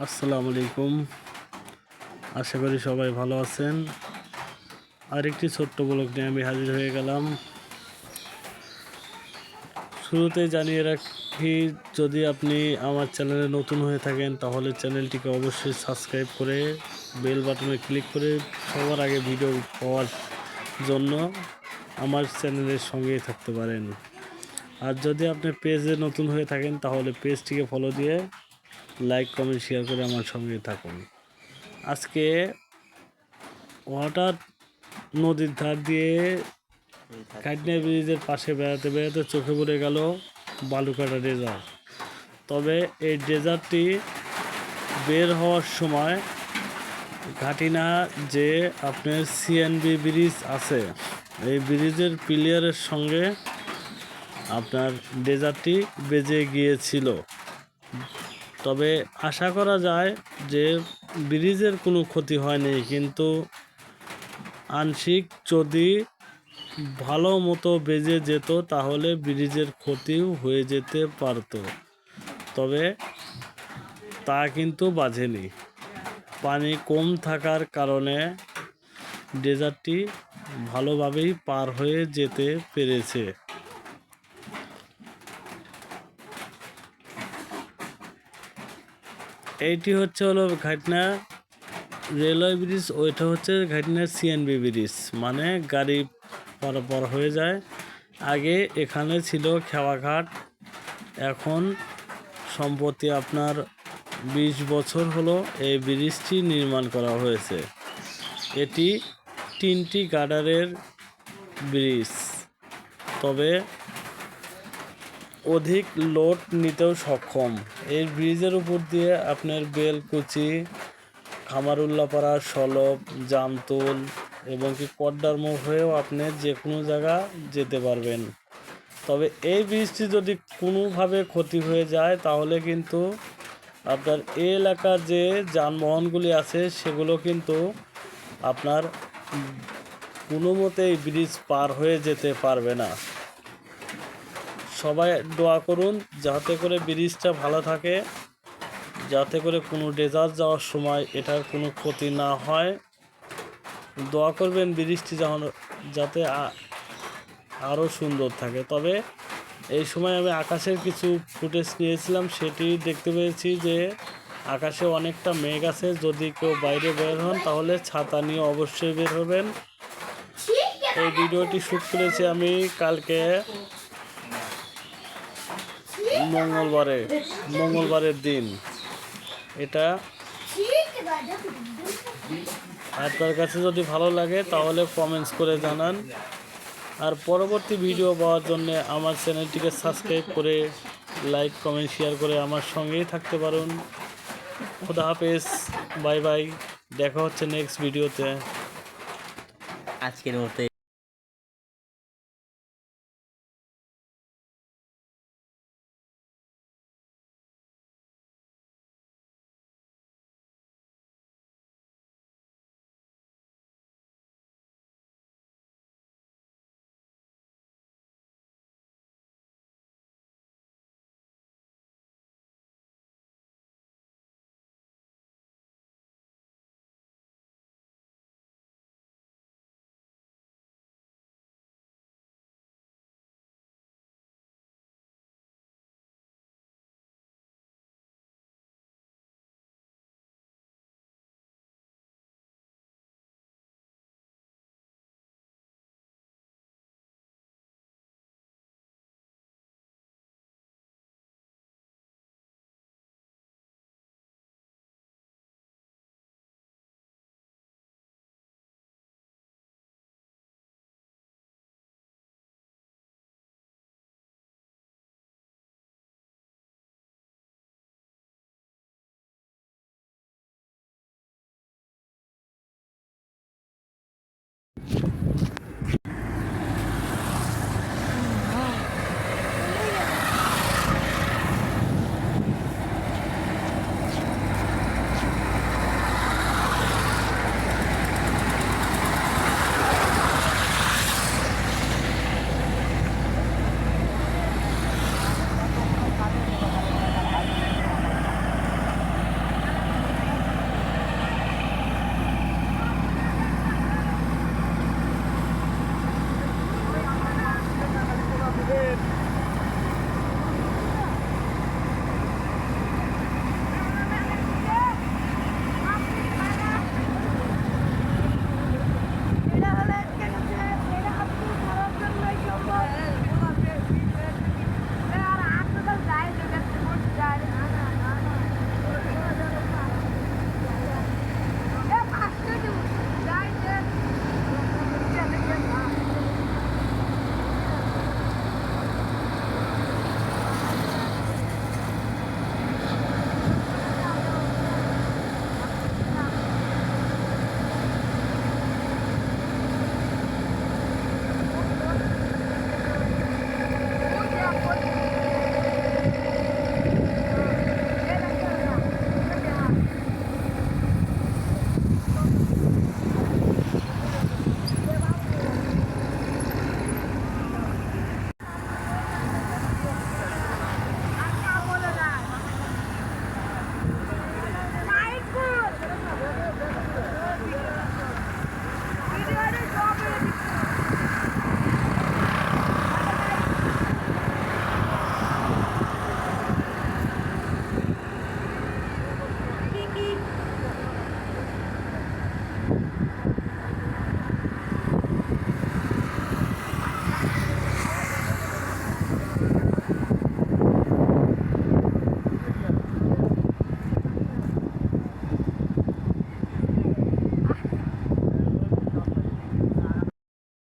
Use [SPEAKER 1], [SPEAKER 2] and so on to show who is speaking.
[SPEAKER 1] আসসালামু আলাইকুম। আশা করি সবাই ভালো আছেন। আরেকটি ছোট্ট ব্লগ নিয়ে আমি হাজির হয়ে গেলাম। শুরুতেই জানিয়ে রাখি, যদি আপনি আমার চ্যানেলে নতুন হয়ে থাকেন তাহলে চ্যানেলটিকে অবশ্যই সাবস্ক্রাইব করে বেল বাটনে ক্লিক করে সবার আগে ভিডিও পাওয়ার জন্য আমার চ্যানেলের সঙ্গেই থাকতে পারেন। আর যদি আপনি পেজে নতুন হয়ে থাকেন তাহলে পেজটিকে ফলো দিয়ে লাইক কমেন্ট শেয়ার করে আমার সঙ্গে থাকুন। আজকে হঠাৎ নদীর ধার দিয়ে কাটনা ব্রিজের পাশে বেড়াতে বেড়াতে চোখে পড়ে গেল বালুকাটা ডেজার্ট। তবে এই ডেজার্টটি বের হওয়ার সময় ঘাটিনা যে আপনার সিএনবি ব্রিজ আছে, এই ব্রিজের পিলিয়ারের সঙ্গে আপনার ডেজার্টটি বেজে গিয়েছিল। তবে আশা করা যায় যে ব্রিজের কোনো ক্ষতি হয়নি, কিন্তু আংশিক যদি ভালো মতো বেজে যেত তাহলে ব্রিজের ক্ষতিও হয়ে যেতে পারত। তবে তা কিন্তু বাজেনি। পানি কম থাকার কারণে ডেজার্টটি ভালোভাবেই পার হয়ে যেতে পেরেছে। এইটি হলো ঘাটনা রেলওয়ে ব্রিজ, ওইটা হচ্ছে ঘাটনার সিএনবি ব্রিজ, মানে গাড়ি পারাপার হয়ে যায়। আগে এখানে ছিল খেওয়াঘাট, এখন সম্প্রতি আপনার 20 বছর হলো এই ব্রিজটি নির্মাণ করা হয়েছে। এটি 3টি গার্ডারের ব্রিজ, তবে অধিক লোড নিতেও সক্ষম। এই ব্রিজের উপর দিয়ে আপনার বেলকুচি, খামারুল্লাপাড়া, সলব, জামতুল এবং কি কড্ডার মোড় হয়েও আপনি যে কোনো জায়গা যেতে পারবেন। তবে এই ব্রিজটি যদি কোনোভাবে ক্ষতি হয়ে যায় তাহলে কিন্তু আপনার এই এলাকার যে যানবাহনগুলি আছে সেগুলো কিন্তু আপনার কোনো মতেই ব্রিজ পার হয়ে যেতে পারবে না। সবাই দোয়া করুন যাতে করে ব্রিজটা ভালো থাকে, যাতে করে কোনো ডেজার্ট যাওয়ার সময় এটার কোনো ক্ষতি না হয়। দোয়া করবেন ব্রিজটি যাতে আরও সুন্দর থাকে। তবে এই সময় আমি আকাশের কিছু ফুটেজ নিয়েছিলাম, সেটি দেখতে পেয়েছি যে আকাশে অনেকটা মেঘ আছে। যদি কেউ বাইরে বের হন তাহলে ছাতা নিয়ে অবশ্যই বের হবেন। এই ভিডিওটি শ্যুট করেছি আমি কালকে মঙ্গলবারের দিন। এটা আপনার কাছে যদি ভালো লাগে তাহলে কমেন্টস করে জানান। আর পরবর্তী ভিডিও পাওয়ার জন্য আমার চ্যানেলটিকে সাবস্ক্রাইব করে লাইক কমেন্ট শেয়ার করে আমার সঙ্গেই থাকতে পারুন। খুদা হাফেজ, বাই বাই, দেখা হচ্ছে নেক্সট ভিডিওতে।
[SPEAKER 2] আজকের মতো